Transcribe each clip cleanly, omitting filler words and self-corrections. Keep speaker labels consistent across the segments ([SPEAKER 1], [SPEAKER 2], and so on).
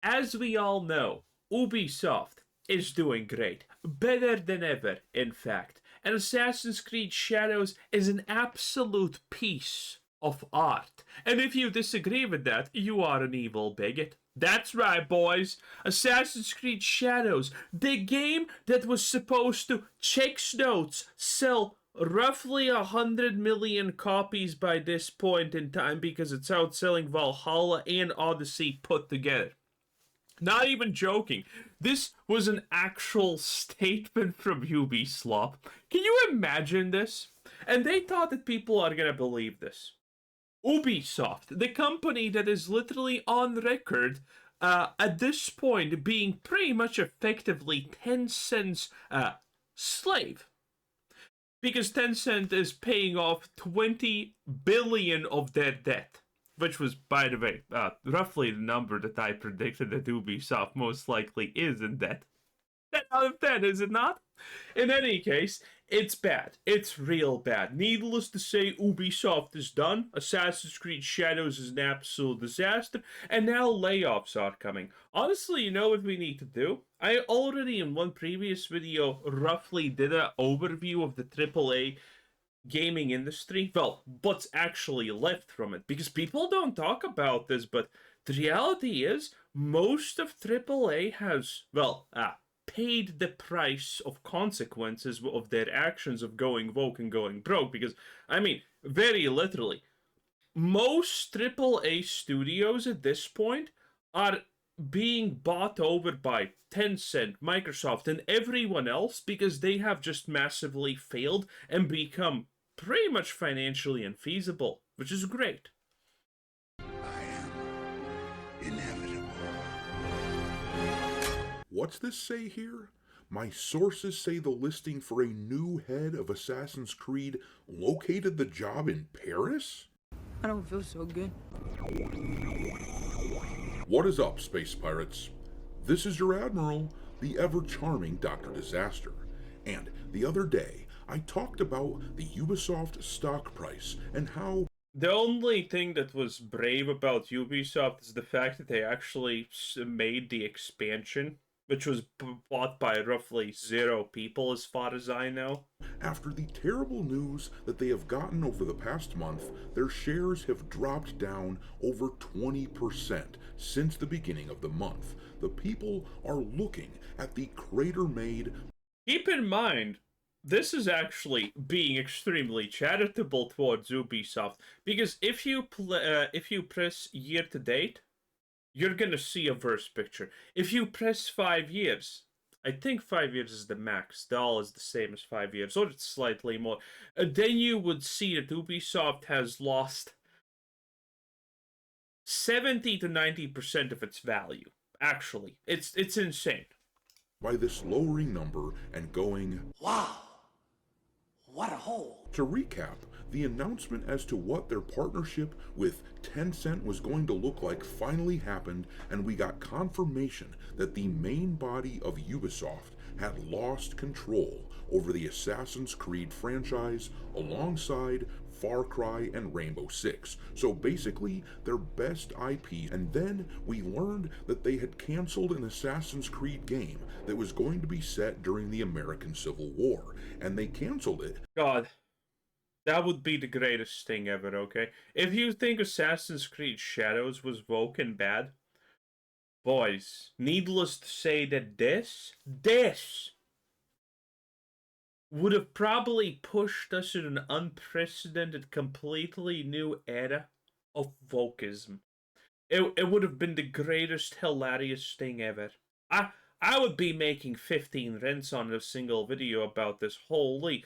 [SPEAKER 1] As we all know, Ubisoft is doing great. Better than ever, in fact. And Assassin's Creed Shadows is an absolute piece of art. And if you disagree with that, you are an evil bigot. That's right, boys. Assassin's Creed Shadows, the game that was supposed to, checks notes, sell roughly 100 million copies by this point in time because it's outselling Valhalla and Odyssey put together. Not even joking. This was an actual statement from Ubisoft. Can you imagine this? And they thought that people are gonna believe this. Ubisoft, the company that is literally on record at this point being pretty much effectively Tencent's slave. Because Tencent is paying off 20 billion of their debt. Which was, by the way, roughly the number that I predicted that Ubisoft most likely is in debt. 10 out of 10, is it not? In any case, it's bad. It's real bad. Needless to say, Ubisoft is done. Assassin's Creed Shadows is an absolute disaster. And now layoffs are coming. Honestly, you know what we need to do? I already in one previous video roughly did an overview of the AAA gaming industry. Well, what's actually left from it. Because people don't talk about this, but the reality is most of AAA has, paid the price of consequences of their actions of going woke and going broke. Because, I mean, very literally, most AAA studios at this point are being bought over by Tencent, Microsoft, and everyone else because they have just massively failed and become pretty much financially unfeasible, which is great.
[SPEAKER 2] I am inevitable.
[SPEAKER 3] What's this say here? My sources say the listing for a new head of Assassin's Creed located the job in Paris?
[SPEAKER 4] I don't feel so good.
[SPEAKER 3] What is up, space pirates? This is your admiral, the ever-charming Dr. Disaster. And the other day, I talked about the Ubisoft stock price and how
[SPEAKER 1] the only thing that was brave about Ubisoft is the fact that they actually made the expansion, which was bought by roughly 0 people as far as I know.
[SPEAKER 3] After the terrible news that they have gotten over the past month, their shares have dropped down over 20% since the beginning of the month. The people are looking at the crater-made...
[SPEAKER 1] Keep in mind, this is actually being extremely charitable towards Ubisoft, because if you press year to date, you're gonna see a verse picture. If you press 5 years, I think 5 years is the max. The all is the same as 5 years, or it's slightly more. Then you would see that Ubisoft has lost 70 to 90% of its value. Actually, it's insane.
[SPEAKER 3] By this lowering number and going,
[SPEAKER 2] Wow, what a hole.
[SPEAKER 3] To recap, the announcement as to what their partnership with Tencent was going to look like finally happened, and we got confirmation that the main body of Ubisoft had lost control over the Assassin's Creed franchise alongside Far Cry and Rainbow Six. So basically, their best IP. And then we learned that they had canceled an Assassin's Creed game that was going to be set during the American Civil War. And they canceled it.
[SPEAKER 1] God, that would be the greatest thing ever, okay? If you think Assassin's Creed Shadows was woke and bad, boys, needless to say that this would have probably pushed us in an unprecedented, completely new era of wokeism. It would have been the greatest, hilarious thing ever. I would be making 15 rents on a single video about this. Holy...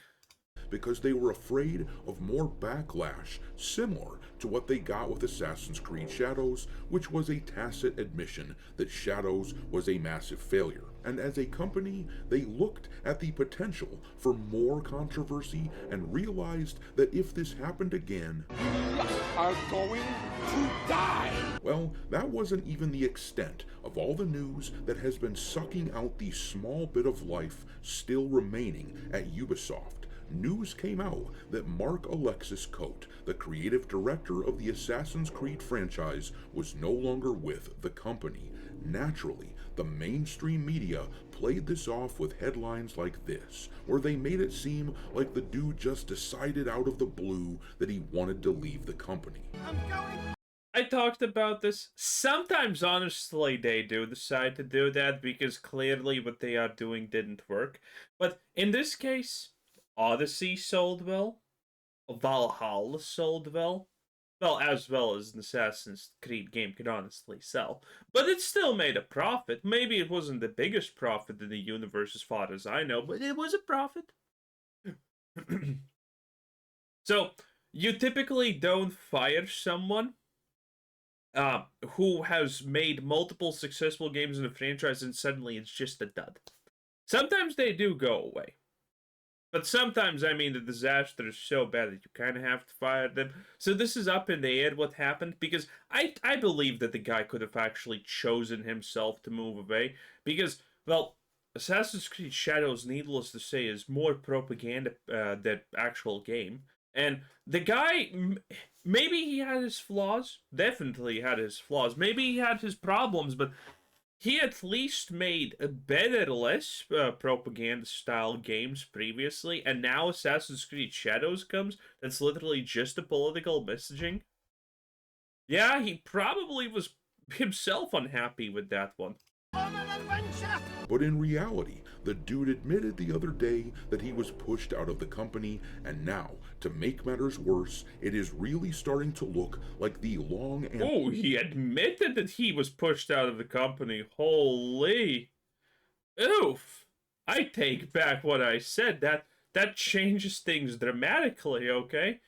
[SPEAKER 3] Because they were afraid of more backlash, similar to what they got with Assassin's Creed Shadows, which was a tacit admission that Shadows was a massive failure. And as a company, they looked at the potential for more controversy and realized that if this happened again,
[SPEAKER 2] You are going to die.
[SPEAKER 3] well, that wasn't even the extent of all the news that has been sucking out the small bit of life still remaining at Ubisoft. News came out that Mark Alexis Cote, the creative director of the Assassin's Creed franchise, was no longer with the company. Naturally, the mainstream media played this off with headlines like this, where they made it seem like the dude just decided out of the blue that he wanted to leave the company.
[SPEAKER 1] I talked about this. Sometimes, honestly, they do decide to do that because clearly what they are doing didn't work. But in this case, Odyssey sold well, Valhalla sold well. Well, as well as an Assassin's Creed game could honestly sell. But it still made a profit. Maybe it wasn't the biggest profit in the universe as far as I know, but it was a profit. So, you typically don't fire someone who has made multiple successful games in a franchise and suddenly it's just a dud. Sometimes they do go away. But sometimes, I mean, the disaster is so bad that you kind of have to fire them. So this is up in the air what happened, because I believe that the guy could have actually chosen himself to move away. Because, well, Assassin's Creed Shadows, needless to say, is more propaganda than actual game. And the guy, maybe he had his flaws. Definitely had his flaws. Maybe he had his problems, but he at least made a better, less propaganda-style games previously, and now Assassin's Creed Shadows comes, that's literally just a political messaging. Yeah, he probably was himself unhappy with that one.
[SPEAKER 3] But in reality, the dude admitted the other day that he was pushed out of the company, and now, to make matters worse, it is really starting to look like the long and...
[SPEAKER 1] Oh, he admitted that he was pushed out of the company. Holy. Oof. I take back what I said. That changes things dramatically, okay?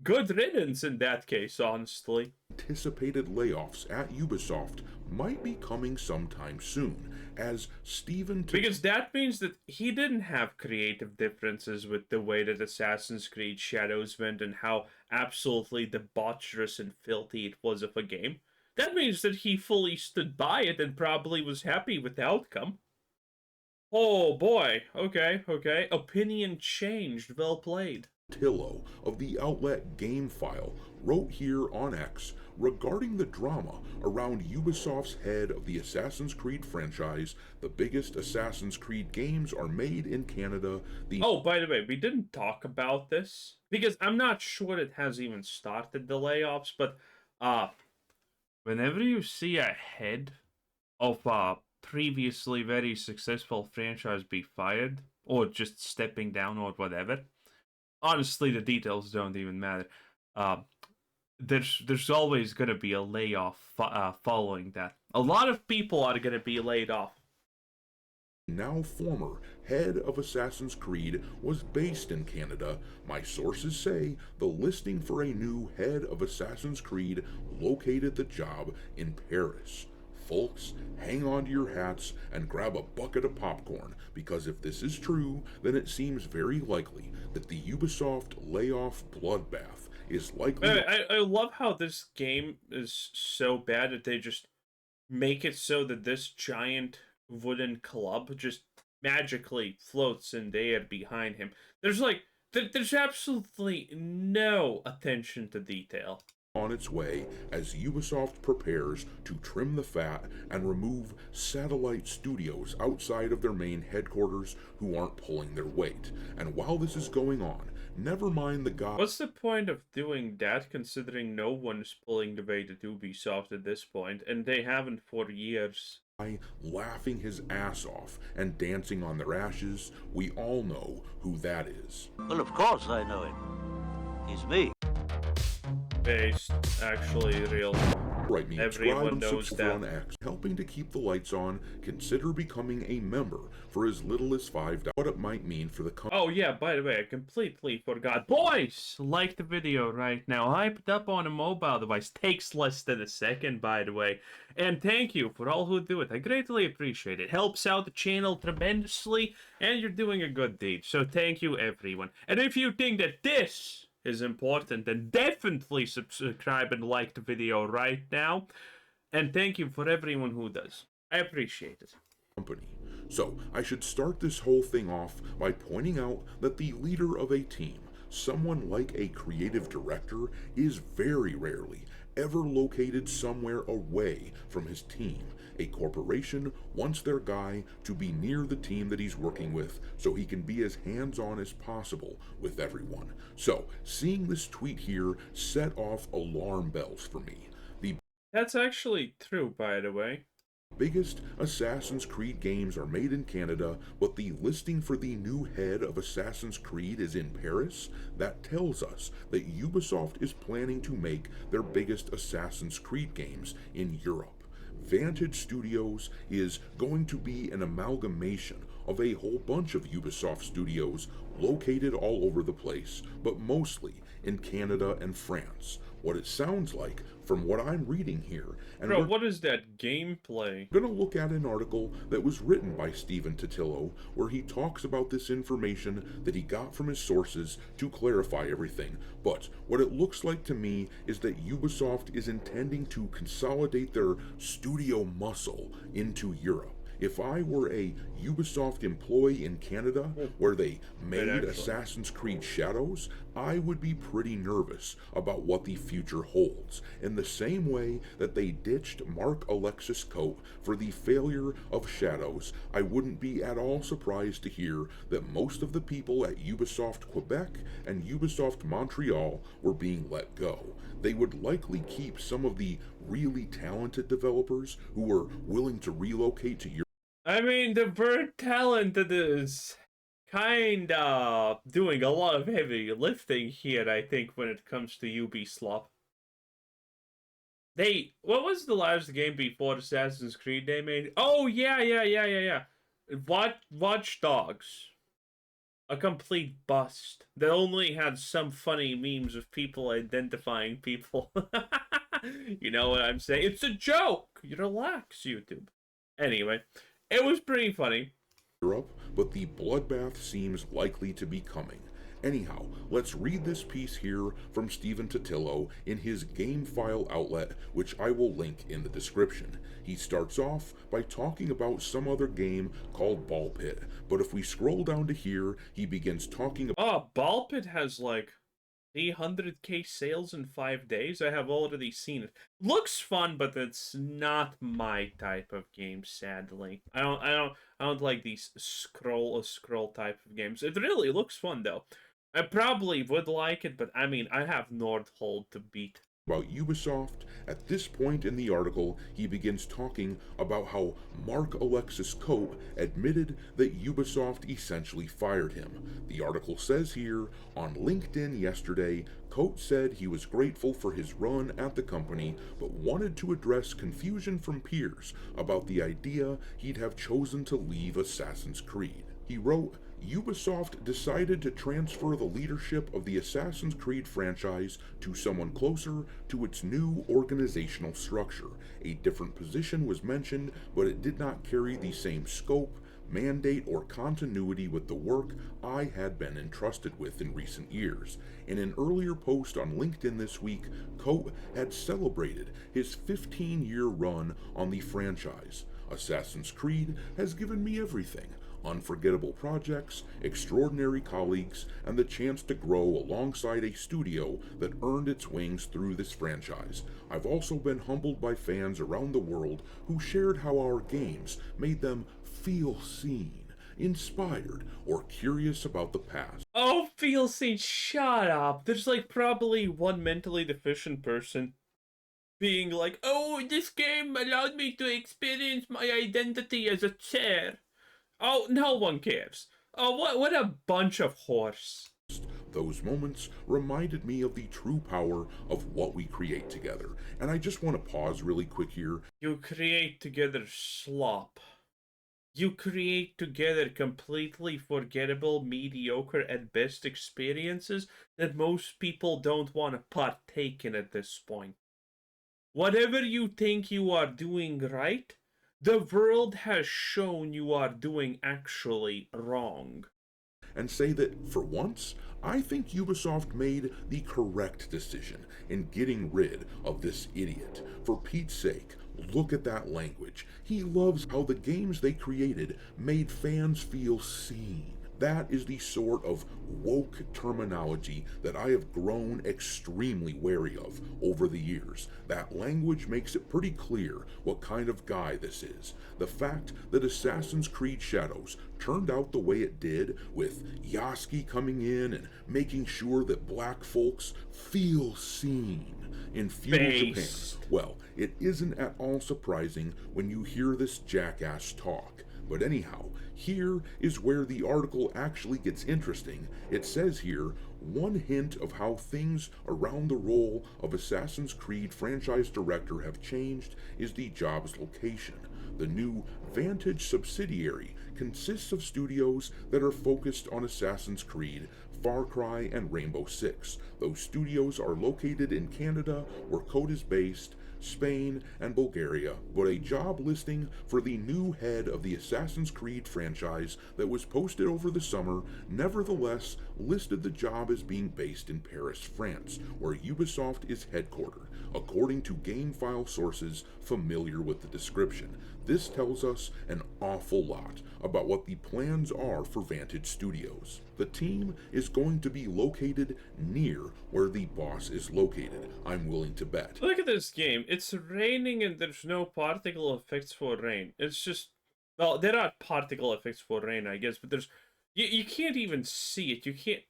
[SPEAKER 1] Good riddance in that case, honestly.
[SPEAKER 3] Anticipated layoffs at Ubisoft might be coming sometime soon, as Steven...
[SPEAKER 1] Because that means that he didn't have creative differences with the way that Assassin's Creed Shadows went and how absolutely debaucherous and filthy it was of a game. That means that he fully stood by it and probably was happy with the outcome. Oh boy, okay. Opinion changed, well played.
[SPEAKER 3] Tillo of the outlet GameFile wrote here on X regarding the drama around Ubisoft's head of the Assassin's Creed franchise. The biggest Assassin's Creed games are made in Canada.
[SPEAKER 1] Oh, by the way, we didn't talk about this because I'm not sure it has even started the layoffs, but whenever you see a head of a previously very successful franchise be fired or just stepping down or whatever, honestly, the details don't even matter. There's always going to be a layoff following that. A lot of people are going to be laid off.
[SPEAKER 3] Now former head of Assassin's Creed was based in Canada. My sources say the listing for a new head of Assassin's Creed located the job in Paris. Folks, hang on to your hats and grab a bucket of popcorn, because if this is true, then it seems very likely that the Ubisoft layoff bloodbath is likely...
[SPEAKER 1] I love how this game is so bad that they just make it so that this giant wooden club just magically floats in the air behind him. There's absolutely no attention to detail.
[SPEAKER 3] On its way as Ubisoft prepares to trim the fat and remove satellite studios outside of their main headquarters who aren't pulling their weight. And while this is going on, never mind the guy...
[SPEAKER 1] What's the point of doing that, considering no one's pulling the weight at Ubisoft at this point, and they haven't for years?
[SPEAKER 3] Laughing his ass off and dancing on their ashes? We all know who that is.
[SPEAKER 4] Well, of course I know him. He's me.
[SPEAKER 1] Based, actually real.
[SPEAKER 3] Right, me.
[SPEAKER 1] Everyone knows that.
[SPEAKER 3] On X. Helping to keep the lights on, consider becoming a member for as little as $5. What it might mean for the company.
[SPEAKER 1] Oh yeah, by the way, I completely forgot. Boys, like the video right now. Hyped up on a mobile device. Takes less than a second, by the way. And thank you for all who do it. I greatly appreciate it. Helps out the channel tremendously, and you're doing a good deed. So thank you, everyone. And if you think that this is important, then definitely subscribe and like the video right now. And thank you for everyone who does. I appreciate it.
[SPEAKER 3] Company. So, I should start this whole thing off by pointing out that the leader of a team, someone like a creative director, is very rarely ever located somewhere away from his team. A corporation wants their guy to be near the team that he's working with so he can be as hands-on as possible with everyone. So, seeing this tweet here set off alarm bells for me. The
[SPEAKER 1] That's actually true, by the way.
[SPEAKER 3] biggest Assassin's Creed games are made in Canada, but the listing for the new head of Assassin's Creed is in Paris. That tells us that Ubisoft is planning to make their biggest Assassin's Creed games in Europe. Vantage Studios is going to be an amalgamation of a whole bunch of Ubisoft studios located all over the place, but mostly in Canada and France. What it sounds like from what I'm reading here. And
[SPEAKER 1] Bro, what is that gameplay?
[SPEAKER 3] we're going to look at an article that was written by Stephen Totillo where he talks about this information that he got from his sources to clarify everything. But what it looks like to me is that Ubisoft is intending to consolidate their studio muscle into Europe. If I were a Ubisoft employee in Canada where they made Assassin's Creed Shadows, I would be pretty nervous about what the future holds. In the same way that they ditched Mark Alexis Cote for the failure of Shadows, I wouldn't be at all surprised to hear that most of the people at Ubisoft Quebec and Ubisoft Montreal were being let go. They would likely keep some of the really talented developers who were willing to relocate to Europe.
[SPEAKER 1] I mean, the word talented is kinda doing a lot of heavy lifting here, I think, when it comes to Ubisoft. What was the last game before Assassin's Creed they made? Oh, yeah. Watch Dogs. A complete bust that only had some funny memes of people identifying people. You know what I'm saying? It's a joke! You relax, YouTube. Anyway. It was pretty funny.
[SPEAKER 3] Europe, but the bloodbath seems likely to be coming. Anyhow, let's read this piece here from Stephen Totillo in his GameFile outlet, which I will link in the description. He starts off by talking about some other game called Ball Pit, but if we scroll down to here, he begins talking about...
[SPEAKER 1] Oh, Ball Pit has like 300k sales in 5 days. I have already seen it. Looks fun, but it's not my type of game, sadly. I don't like these scroll type of games. It really looks fun though. I probably would like it, but I mean, I have Nordhold to beat.
[SPEAKER 3] About Ubisoft. At this point in the article, he begins talking about how Mark Alexis Cote admitted that Ubisoft essentially fired him. The article says here, on LinkedIn yesterday, Cote said he was grateful for his run at the company, but wanted to address confusion from peers about the idea he'd have chosen to leave Assassin's Creed. He wrote, Ubisoft decided to transfer the leadership of the Assassin's Creed franchise to someone closer to its new organizational structure. A different position was mentioned, but it did not carry the same scope, mandate, or continuity with the work I had been entrusted with in recent years. In an earlier post on LinkedIn this week, Cote had celebrated his 15-year run on the franchise. Assassin's Creed has given me everything. Unforgettable projects, extraordinary colleagues, and the chance to grow alongside a studio that earned its wings through this franchise. I've also been humbled by fans around the world who shared how our games made them feel seen, inspired, or curious about the past.
[SPEAKER 1] Oh, feel seen, shut up. There's like probably one mentally deficient person being like, oh, this game allowed me to experience my identity as a chair. Oh, no one cares. Oh, what a bunch of horse.
[SPEAKER 3] Those moments reminded me of the true power of what we create together. And I just want to pause really quick here.
[SPEAKER 1] You create together slop. You create together completely forgettable, mediocre at best experiences that most people don't want to partake in at this point. Whatever you think you are doing right, the world has shown you are doing actually wrong.
[SPEAKER 3] And say that, for once, I think Ubisoft made the correct decision in getting rid of this idiot. For Pete's sake, look at that language. He loves how the games they created made fans feel seen. That is the sort of woke terminology that I have grown extremely wary of over the years. That language makes it pretty clear what kind of guy this is. The fact that Assassin's Creed Shadows turned out the way it did, with Yasuke coming in and making sure that black folks feel seen in feudal Japan,
[SPEAKER 1] Based.
[SPEAKER 3] well, it isn't at all surprising when you hear this jackass talk. But anyhow, here is where the article actually gets interesting. It says here, one hint of how things around the role of Assassin's Creed franchise director have changed is the job's location. The new Vantage subsidiary consists of studios that are focused on Assassin's Creed, Far Cry, and Rainbow Six. Those studios are located in Canada, where Code is based, Spain, and Bulgaria, but a job listing for the new head of the Assassin's Creed franchise that was posted over the summer nevertheless listed the job as being based in Paris, France, where Ubisoft is headquartered, according to GameFile sources familiar with the description. This tells us an awful lot about what the plans are for Vantage Studios. The team is going to be located near where the boss is located, I'm willing to bet.
[SPEAKER 1] Look at this game. It's raining and there's no particle effects for rain. It's just, well, there are particle effects for rain, I guess, but there's, you can't even see it. You can't.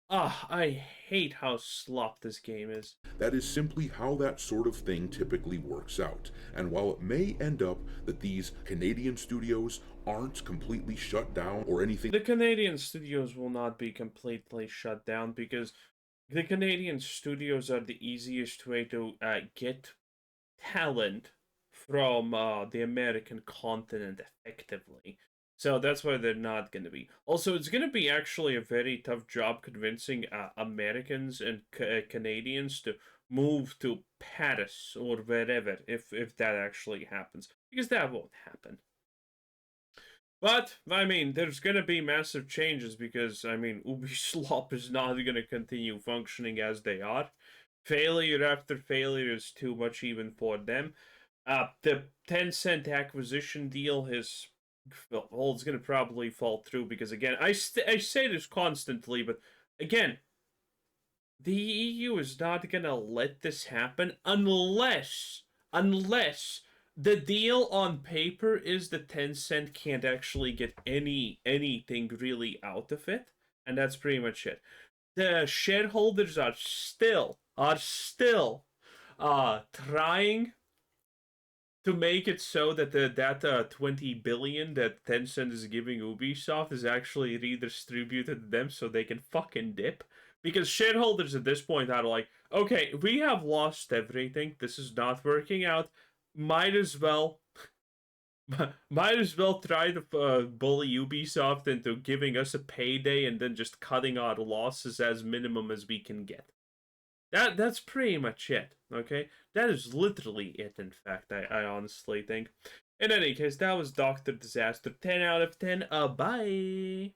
[SPEAKER 1] I hate how slop this game is.
[SPEAKER 3] That is simply how that sort of thing typically works out. And while it may end up that these Canadian studios aren't completely shut down or anything,
[SPEAKER 1] The Canadian studios will not be completely shut down because the Canadian studios are the easiest way to get talent from the American continent effectively. So that's why they're not going to be. Also, it's going to be actually a very tough job convincing Americans and Canadians to move to Paris or wherever if that actually happens. Because that won't happen. But, I mean, there's going to be massive changes because, I mean, Ubisoft is not going to continue functioning as they are. Failure after failure is too much even for them. The Tencent acquisition deal is, well, it's going to probably fall through because, again, I say this constantly, but, again, the EU is not going to let this happen unless the deal on paper is that Tencent can't actually get anything really out of it, and that's pretty much it. The shareholders are still trying to make it so that that 20 billion that Tencent is giving Ubisoft is actually redistributed to them so they can fucking dip. Because shareholders at this point are like, okay, we have lost everything. This is not working out. Might as well try to bully Ubisoft into giving us a payday and then just cutting our losses as minimum as we can get. That's pretty much it, okay? That is literally it, in fact, I honestly think. In any case, that was Dr. Disaster. 10 out of 10. Bye!